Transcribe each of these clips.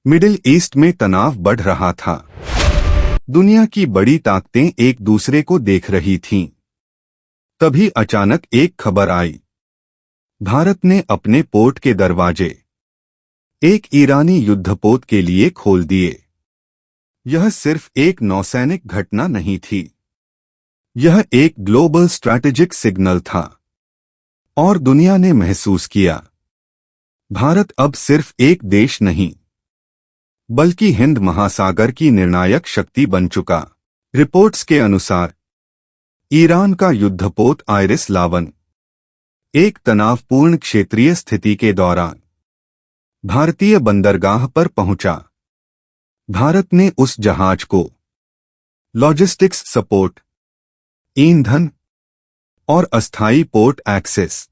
Middle east में तनाव बढ़ रहा था। दुनिया की बड़ी ताकतें एक दूसरे को देख रही थीं। तभी अचानक एक खबर आई। भारत ने अपने पोर्ट के दरवाजे एक ईरानी युद्धपोत के लिए खोल दिए। यह सिर्फ एक नौसैनिक घटना नहीं थी, यह एक ग्लोबल स्ट्रैटेजिक सिग्नल था। और दुनिया ने महसूस किया, भारत अब सिर्फ एक देश नहीं, बल्कि हिंद महासागर की निर्णायक शक्ति बन चुका। रिपोर्ट्स के अनुसार ईरान का युद्धपोत आइरिस लावन एक तनावपूर्ण क्षेत्रीय स्थिति के दौरान भारतीय बंदरगाह पर पहुंचा। भारत ने उस जहाज को लॉजिस्टिक्स सपोर्ट, ईंधन और अस्थायी पोर्ट एक्सेस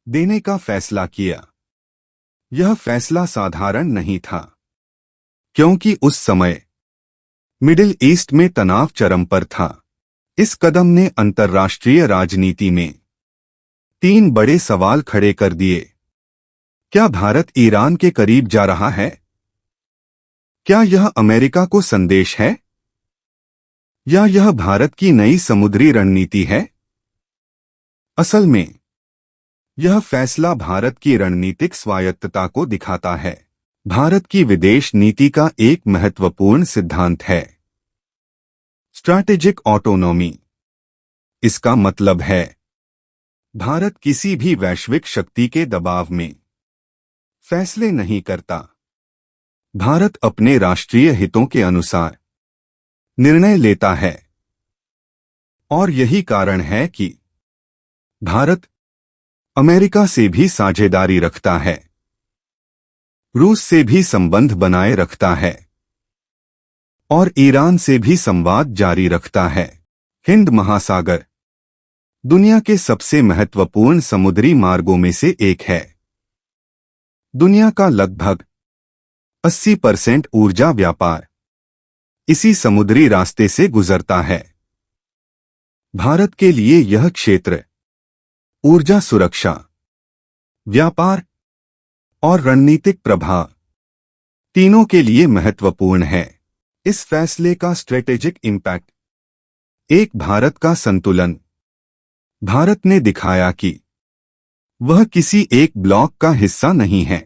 देने का फैसला किया। यह फैसला साधारण नहीं था, क्योंकि उस समय मिडिल ईस्ट में तनाव चरम पर था। इस कदम ने अंतर्राष्ट्रीय राजनीति में 3 बड़े सवाल खड़े कर दिए। क्या भारत ईरान के करीब जा रहा है? क्या यह अमेरिका को संदेश है? या यह भारत की नई समुद्री रणनीति है? असल में यह फैसला भारत की रणनीतिक स्वायत्तता को दिखाता है। भारत की विदेश नीति का एक महत्वपूर्ण सिद्धांत है स्ट्रैटेजिक ऑटोनॉमी। इसका मतलब है भारत किसी भी वैश्विक शक्ति के दबाव में फैसले नहीं करता। भारत अपने राष्ट्रीय हितों के अनुसार निर्णय लेता है। और यही कारण है कि भारत अमेरिका से भी साझेदारी रखता है, रूस से भी संबंध बनाए रखता है और ईरान से भी संवाद जारी रखता है। हिंद महासागर दुनिया के सबसे महत्वपूर्ण समुद्री मार्गों में से एक है। दुनिया का लगभग 80% ऊर्जा व्यापार इसी समुद्री रास्ते से गुजरता है। भारत के लिए यह क्षेत्र ऊर्जा सुरक्षा, व्यापार और रणनीतिक प्रभाव तीनों के लिए महत्वपूर्ण है। इस फैसले का स्ट्रेटेजिक इम्पैक्ट एक भारत का संतुलन। भारत ने दिखाया कि वह किसी एक ब्लॉक का हिस्सा नहीं है,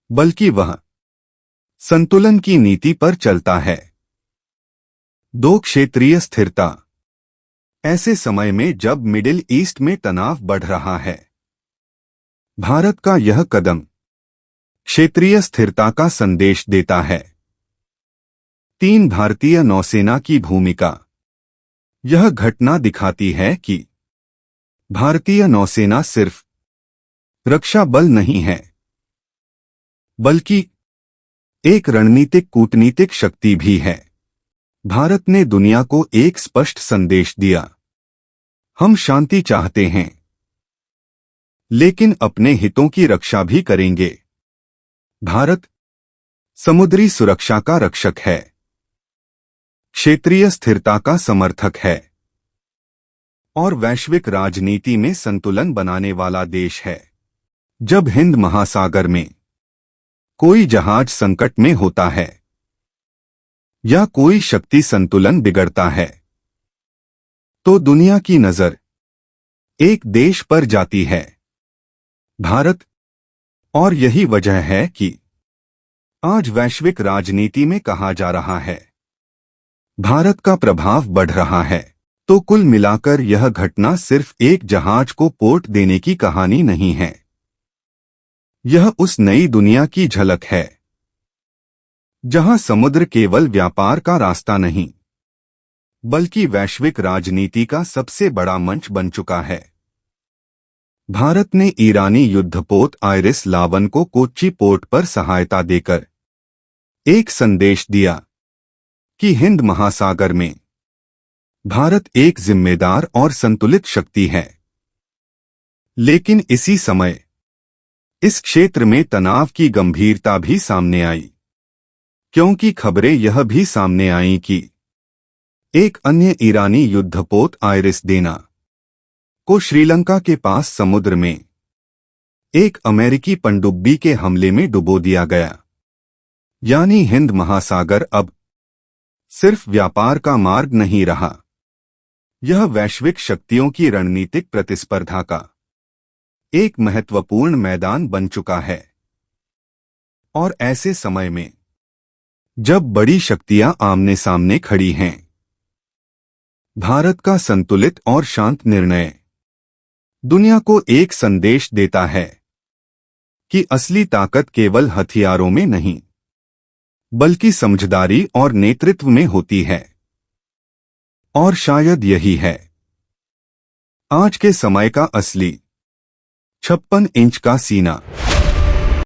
बल्कि वह संतुलन की नीति पर चलता है। 2 क्षेत्रीय स्थिरता ऐसे समय में जब मिडिल ईस्ट में तनाव बढ़ रहा है, भारत का यह कदम क्षेत्रीय स्थिरता का संदेश देता है। 3 भारतीय नौसेना की भूमिका। यह घटना दिखाती है कि भारतीय नौसेना सिर्फ रक्षा बल नहीं है, बल्कि एक रणनीतिक कूटनीतिक शक्ति भी है। भारत ने दुनिया को एक स्पष्ट संदेश दिया, हम शांति चाहते हैं, लेकिन अपने हितों की रक्षा भी करेंगे। भारत समुद्री सुरक्षा का रक्षक है, क्षेत्रीय स्थिरता का समर्थक है और वैश्विक राजनीति में संतुलन बनाने वाला देश है। जब हिंद महासागर में कोई जहाज संकट में होता है या कोई शक्ति संतुलन बिगड़ता है, तो दुनिया की नजर एक देश पर जाती है, भारत। और यही वजह है कि आज वैश्विक राजनीति में कहा जा रहा है, भारत का प्रभाव बढ़ रहा है। तो कुल मिलाकर यह घटना सिर्फ एक जहाज को पोर्ट देने की कहानी नहीं है, यह उस नई दुनिया की झलक है जहां समुद्र केवल व्यापार का रास्ता नहीं, बल्कि वैश्विक राजनीति का सबसे बड़ा मंच बन चुका है। भारत ने ईरानी युद्धपोत आइरिस लावन को कोच्चि पोर्ट पर सहायता देकर एक संदेश दिया कि हिंद महासागर में भारत एक जिम्मेदार और संतुलित शक्ति है। लेकिन इसी समय इस क्षेत्र में तनाव की गंभीरता भी सामने आई, क्योंकि खबरें यह भी सामने आईं कि एक अन्य ईरानी युद्धपोत आइरिस देना को श्रीलंका के पास समुद्र में एक अमेरिकी पनडुब्बी के हमले में डुबो दिया गया। यानी हिंद महासागर अब सिर्फ व्यापार का मार्ग नहीं रहा, यह वैश्विक शक्तियों की रणनीतिक प्रतिस्पर्धा का एक महत्वपूर्ण मैदान बन चुका है। और ऐसे समय में जब बड़ी शक्तियां आमने सामने खड़ी हैं, भारत का संतुलित और शांत निर्णय दुनिया को एक संदेश देता है कि असली ताकत केवल हथियारों में नहीं, बल्कि समझदारी और नेतृत्व में होती है। और शायद यही है आज के समय का असली 56 इंच का सीना।